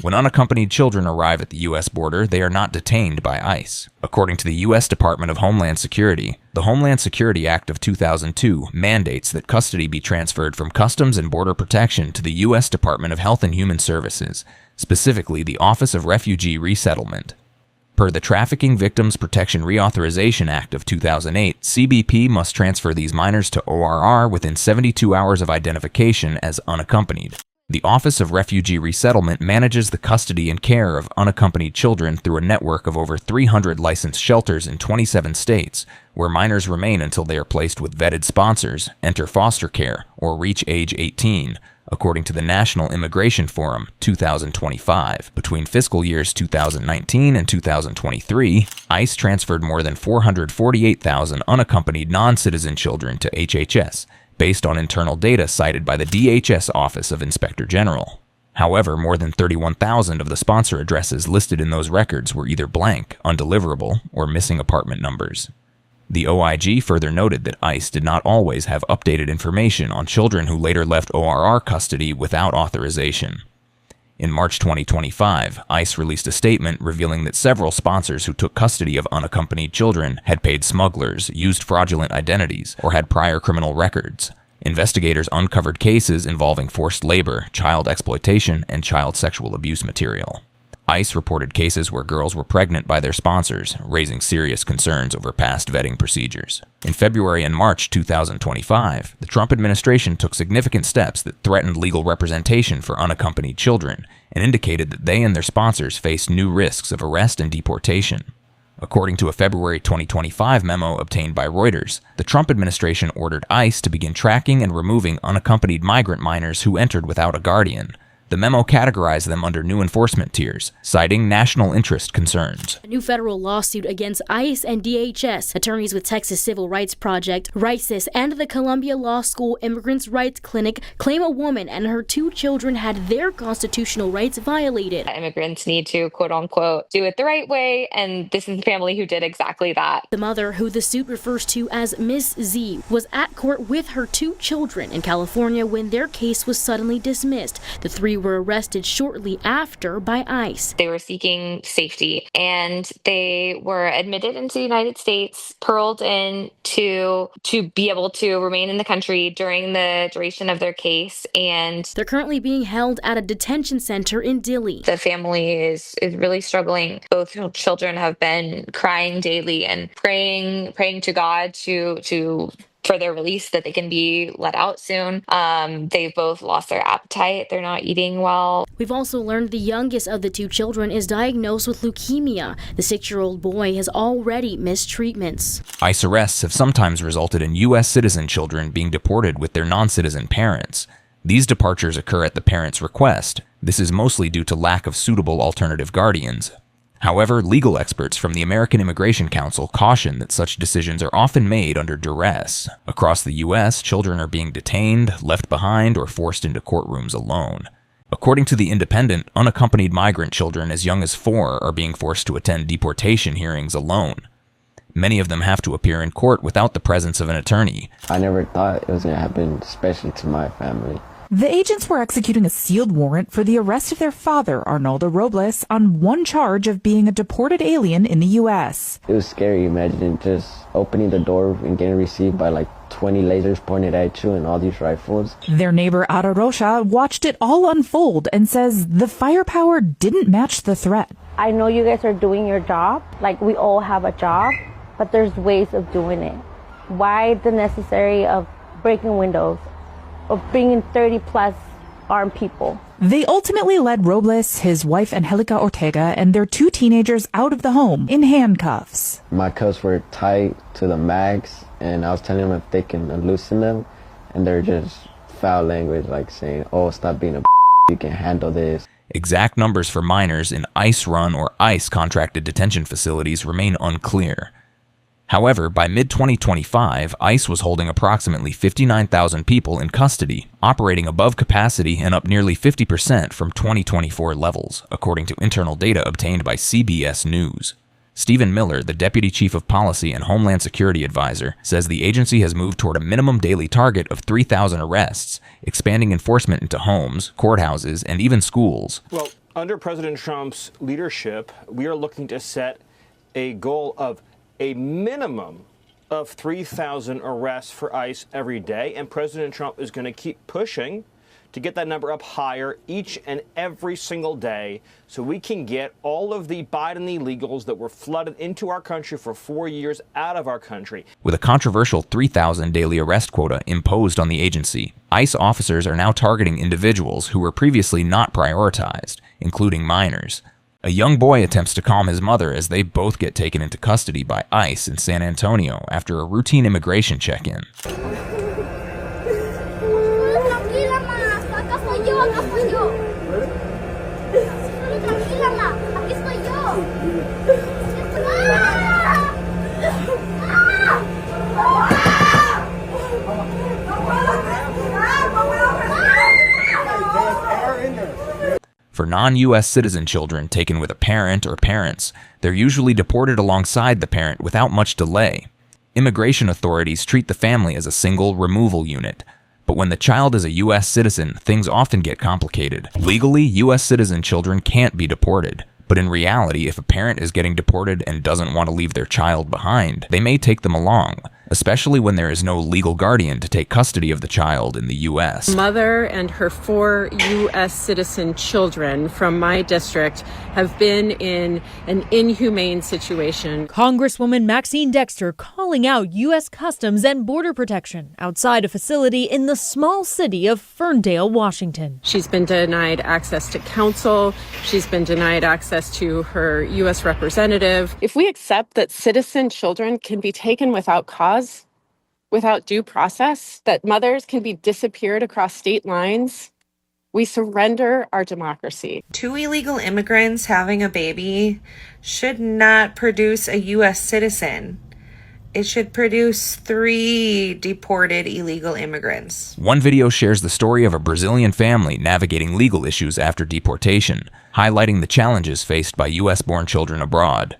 When unaccompanied children arrive at the U.S. border, they are not detained by ICE. According to the U.S. Department of Homeland Security, the Homeland Security Act of 2002 mandates that custody be transferred from Customs and Border Protection to the U.S. Department of Health and Human Services, specifically the Office of Refugee Resettlement. Per the Trafficking Victims Protection Reauthorization Act of 2008, CBP must transfer these minors to ORR within 72 hours of identification as unaccompanied. The Office of Refugee Resettlement manages the custody and care of unaccompanied children through a network of over 300 licensed shelters in 27 states, where minors remain until they are placed with vetted sponsors, enter foster care, or reach age 18. According to the National Immigration Forum 2025. Between fiscal years 2019 and 2023, ICE transferred more than 448,000 unaccompanied non-citizen children to HHS, based on internal data cited by the DHS Office of Inspector General. However, more than 31,000 of the sponsor addresses listed in those records were either blank, undeliverable, or missing apartment numbers. The OIG further noted that ICE did not always have updated information on children who later left ORR custody without authorization. In March 2025, ICE released a statement revealing that several sponsors who took custody of unaccompanied children had paid smugglers, used fraudulent identities, or had prior criminal records. Investigators uncovered cases involving forced labor, child exploitation, and child sexual abuse material. ICE reported cases where girls were pregnant by their sponsors, raising serious concerns over past vetting procedures. In February and March 2025, the Trump administration took significant steps that threatened legal representation for unaccompanied children and indicated that they and their sponsors faced new risks of arrest and deportation. According to a February 2025 memo obtained by Reuters, the Trump administration ordered ICE to begin tracking and removing unaccompanied migrant minors who entered without a guardian. The memo categorized them under new enforcement tiers, citing national interest concerns. A new federal lawsuit against ICE and DHS, attorneys with Texas Civil Rights Project, RISIS, and the Columbia Law School Immigrants' Rights Clinic claim a woman and her 2 children had their constitutional rights violated. Immigrants need to, quote unquote, do it the right way, and this is the family who did exactly that. The mother, who the suit refers to as Miss Z, was at court with her 2 children in California when their case was suddenly dismissed. The 3 were arrested shortly after by ICE. They were seeking safety, and they were admitted into the United States, paroled in to be able to remain in the country during the duration of their case, and they're currently being held at a detention center in Dilley. The family is really struggling. Both children have been crying daily and praying to God for their release, that they can be let out soon. They've both lost their appetite. They're not eating well. We've also learned the youngest of the 2 children is diagnosed with leukemia. The 6-year-old boy has already missed treatments. ICE arrests have sometimes resulted in U.S. citizen children being deported with their non-citizen parents. These departures occur at the parents' request. This is mostly due to lack of suitable alternative guardians. However, legal experts from the American Immigration Council caution that such decisions are often made under duress. Across the U.S., children are being detained, left behind, or forced into courtrooms alone. According to The Independent, unaccompanied migrant children as young as 4 are being forced to attend deportation hearings alone. Many of them have to appear in court without the presence of an attorney. I never thought it was going to happen, especially to my family. The agents were executing a sealed warrant for the arrest of their father, Arnoldo Robles, on one charge of being a deported alien in the U.S. It was scary, imagining just opening the door and getting received by like 20 lasers pointed at you and all these rifles. Their neighbor Ada Rocha watched it all unfold and says the firepower didn't match the threat. I know you guys are doing your job, like we all have a job, but there's ways of doing it. Why the necessary of breaking windows? Of bringing 30-plus armed people. They ultimately led Robles, his wife Angelica Ortega, and their 2 teenagers out of the home in handcuffs. My cuffs were tied to the mags, and I was telling them if they can loosen them, and they're just foul language, like saying, "Oh, stop being a you can handle this." Exact numbers for minors in ICE-run or ICE-contracted detention facilities remain unclear. However, by mid-2025, ICE was holding approximately 59,000 people in custody, operating above capacity and up nearly 50% from 2024 levels, according to internal data obtained by CBS News. Stephen Miller, the Deputy Chief of Policy and Homeland Security Advisor, says the agency has moved toward a minimum daily target of 3,000 arrests, expanding enforcement into homes, courthouses, and even schools. Well, Under President Trump's leadership, we are looking to set a goal of a minimum of 3,000 arrests for ICE every day, and President Trump is going to keep pushing to get that number up higher each and every single day so we can get all of the Biden illegals that were flooded into our country for 4 years out of our country. With a controversial 3,000 daily arrest quota imposed on the agency, ICE officers are now targeting individuals who were previously not prioritized, including minors. A young boy attempts to calm his mother as they both get taken into custody by ICE in San Antonio after a routine immigration check-in. For non-U.S. citizen children taken with a parent or parents, they're usually deported alongside the parent without much delay. Immigration authorities treat the family as a single removal unit. But when the child is a U.S. citizen, things often get complicated. Legally, U.S. citizen children can't be deported. But in reality, if a parent is getting deported and doesn't want to leave their child behind, they may take them along, especially when there is no legal guardian to take custody of the child in the U.S. Mother and her 4 U.S. citizen children from my district have been in an inhumane situation. Congresswoman Maxine Dexter calling out U.S. Customs and Border Protection outside a facility in the small city of Ferndale, Washington. She's been denied access to counsel. She's been denied access to her U.S. representative. If we accept that citizen children can be taken without cause, without due process, that mothers can be disappeared across state lines, we surrender our democracy. 2 illegal immigrants having a baby should not produce a U.S. citizen. It should produce 3 deported illegal immigrants. One video shares the story of a Brazilian family navigating legal issues after deportation, highlighting the challenges faced by U.S.-born children abroad.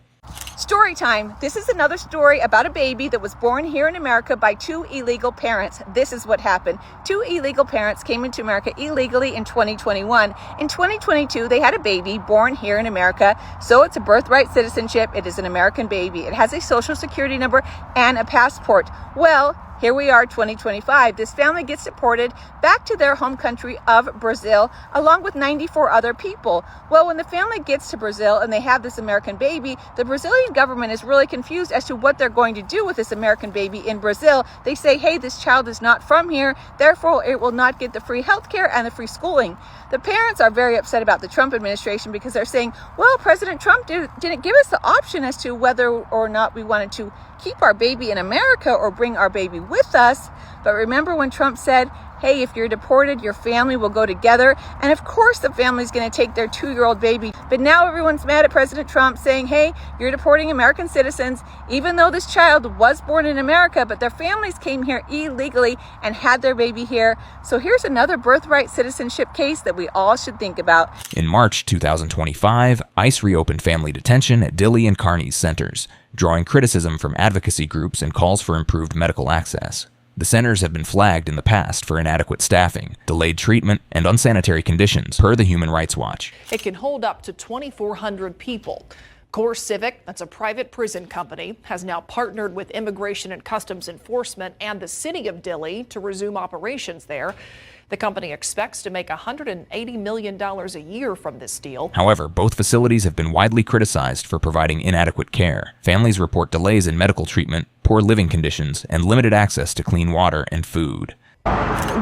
Story time. This is another story about a baby that was born here in America by 2 illegal parents. This is what happened. 2 illegal parents came into America illegally in 2021. In 2022, they had a baby born here in America. So it's a birthright citizenship. It is an American baby. It has a social security number and a passport. Well, here we are, 2025. This family gets deported back to their home country of Brazil, along with 94 other people. Well, when the family gets to Brazil and they have this American baby, the Brazilian government is really confused as to what they're going to do with this American baby in Brazil. They say, hey, this child is not from here, therefore it will not get the free healthcare and the free schooling. The parents are very upset about the Trump administration because they're saying, well, President Trump didn't give us the option as to whether or not we wanted to keep our baby in America or bring our baby with us. But remember when Trump said, hey, if you're deported, your family will go together. And of course the family's going to take their 2-year-old baby. But now everyone's mad at President Trump saying, hey, you're deporting American citizens, even though this child was born in America, but their families came here illegally and had their baby here. So here's another birthright citizenship case that we all should think about. In March 2025, ICE reopened family detention at Dilley and Kearney's centers, drawing criticism from advocacy groups and calls for improved medical access. The centers have been flagged in the past for inadequate staffing, delayed treatment, and unsanitary conditions, per the Human Rights Watch. It can hold up to 2,400 people. Core Civic, that's a private prison company, has now partnered with Immigration and Customs Enforcement and the city of Dilley to resume operations there. The company expects to make $180 million a year from this deal. However, both facilities have been widely criticized for providing inadequate care. Families report delays in medical treatment, poor living conditions, and limited access to clean water and food.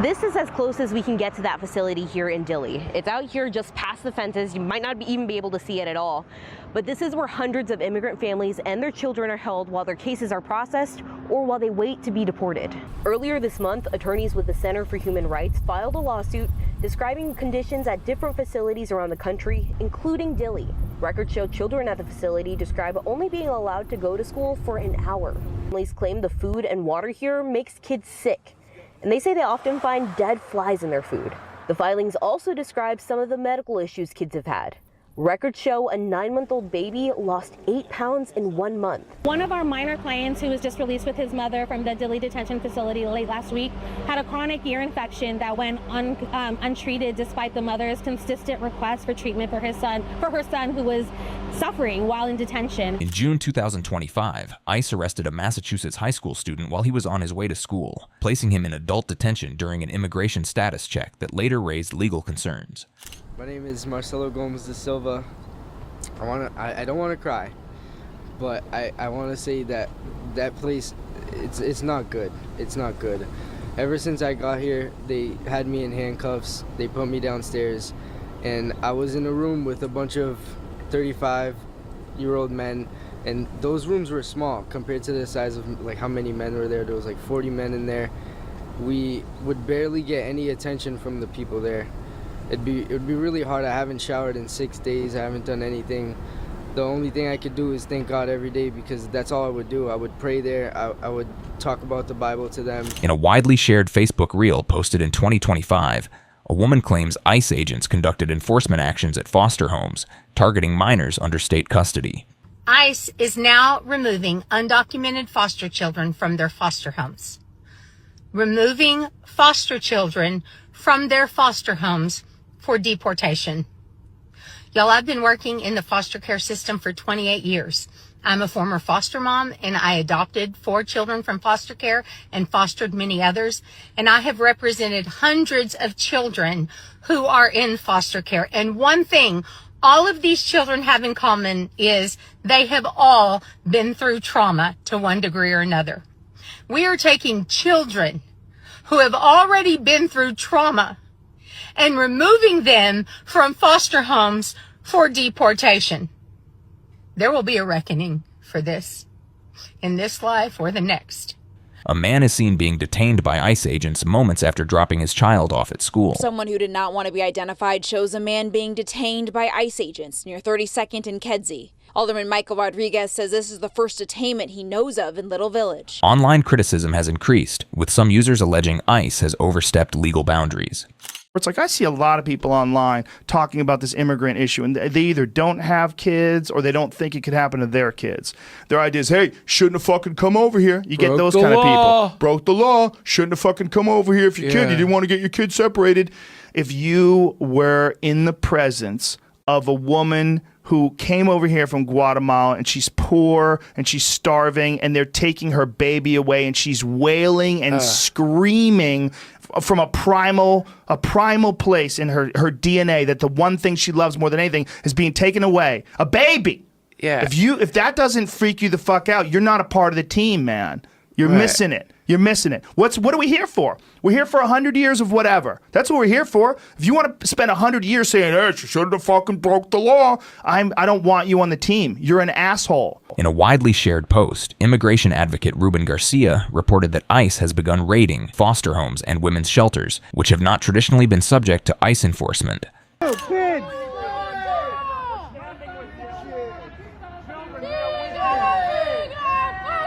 This is as close as we can get to that facility here in Dilley. It's out here just past the fences. You might not even be able to see it at all. But this is where hundreds of immigrant families and their children are held while their cases are processed or while they wait to be deported. Earlier this month, attorneys with the Center for Human Rights filed a lawsuit describing conditions at different facilities around the country, including Dilley. Records show children at the facility describe only being allowed to go to school for an hour. Families claim the food and water here makes kids sick, and they say they often find dead flies in their food. The filings also describe some of the medical issues kids have had, Records show a 9-month-old baby lost 8 pounds in 1 month. One of our minor clients who was just released with his mother from the Dilley detention facility late last week had a chronic ear infection that went untreated despite the mother's consistent request for treatment for her son who was suffering while in detention. In June 2025, ICE arrested a Massachusetts high school student while he was on his way to school, placing him in adult detention during an immigration status check that later raised legal concerns. My name is Marcelo Gomes de Silva. I don't want to cry, but I want to say that place, it's not good. It's not good. Ever since I got here, they had me in handcuffs. They put me downstairs, and I was in a room with a bunch of 35-year-old men, and those rooms were small compared to the size of like how many men were there. There was like 40 men in there. We would barely get any attention from the people there. It would be really hard. I haven't showered in 6 days. I haven't done anything. The only thing I could do is thank God every day, because that's all I would do. I would pray there. I would talk about the Bible to them. In a widely shared Facebook reel posted in 2025, a woman claims ICE agents conducted enforcement actions at foster homes, targeting minors under state custody. ICE is now removing undocumented foster children from their foster homes. Removing foster children from their foster homes for deportation. Y'all, I've been working in the foster care system for 28 years. I'm a former foster mom, and I adopted 4 children from foster care and fostered many others. And I have represented hundreds of children who are in foster care. And one thing all of these children have in common is they have all been through trauma to one degree or another. We are taking children who have already been through trauma and removing them from foster homes for deportation. There will be a reckoning for this in this life or the next. A man is seen being detained by ICE agents moments after dropping his child off at school. Someone who did not want to be identified shows a man being detained by ICE agents near 32nd and Kedzie. Alderman Michael Rodriguez says this is the first detainment he knows of in Little Village. Online criticism has increased, with some users alleging ICE has overstepped legal boundaries. It's like I see a lot of people online talking about this immigrant issue, and they either don't have kids or they don't think it could happen to their kids. Their idea is, hey, shouldn't have fucking come over here. You get those kind of people. Broke the law. Shouldn't have fucking come over here if you could. You didn't want to get your kids separated. If you were in the presence of a woman who came over here from Guatemala and she's poor and she's starving and they're taking her baby away and she's wailing and screaming from a primal place in her DNA that the one thing she loves more than anything is being taken away. A baby. Yeah. If that doesn't freak you the fuck out, you're not a part of the team, man. You're missing it. You're missing it. What are we here for? We're here for 100 years of whatever. That's what we're here for. If you want to spend 100 years saying, hey, she shouldn't have fucking broke the law, I don't want you on the team. You're an asshole. In a widely shared post, immigration advocate Ruben Garcia reported that ICE has begun raiding foster homes and women's shelters, which have not traditionally been subject to ICE enforcement. Oh, kids.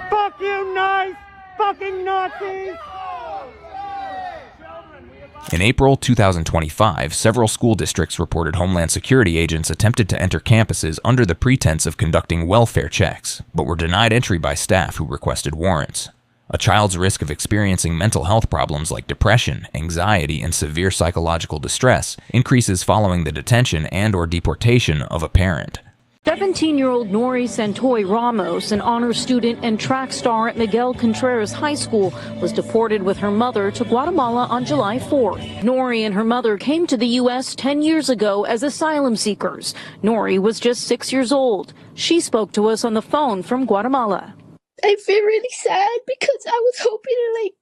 Fuck you, nice fucking Nazis! In April 2025, several school districts reported Homeland Security agents attempted to enter campuses under the pretense of conducting welfare checks, but were denied entry by staff who requested warrants. A child's risk of experiencing mental health problems like depression, anxiety, and severe psychological distress increases following the detention and/or deportation of a parent. 17-year-old Nori Santoy Ramos, an honors student and track star at Miguel Contreras High School, was deported with her mother to Guatemala on July 4th. Nori and her mother came to the U.S. 10 years ago as asylum seekers. Nori was just 6 years old. She spoke to us on the phone from Guatemala. I feel really sad because I was hoping to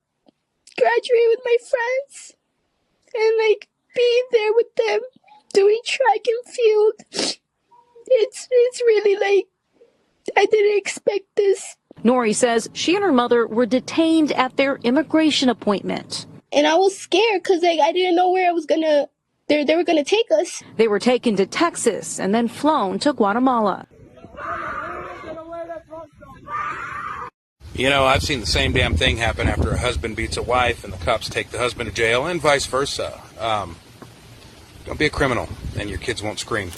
graduate with my friends and be there with them doing track and field. It's really I didn't expect this. Nori says she and her mother were detained at their immigration appointment. And I was scared because I didn't know where they were gonna take us. They were taken to Texas and then flown to Guatemala. You know, I've seen the same damn thing happen after a husband beats a wife and the cops take the husband to jail and vice versa. Don't be a criminal and your kids won't scream.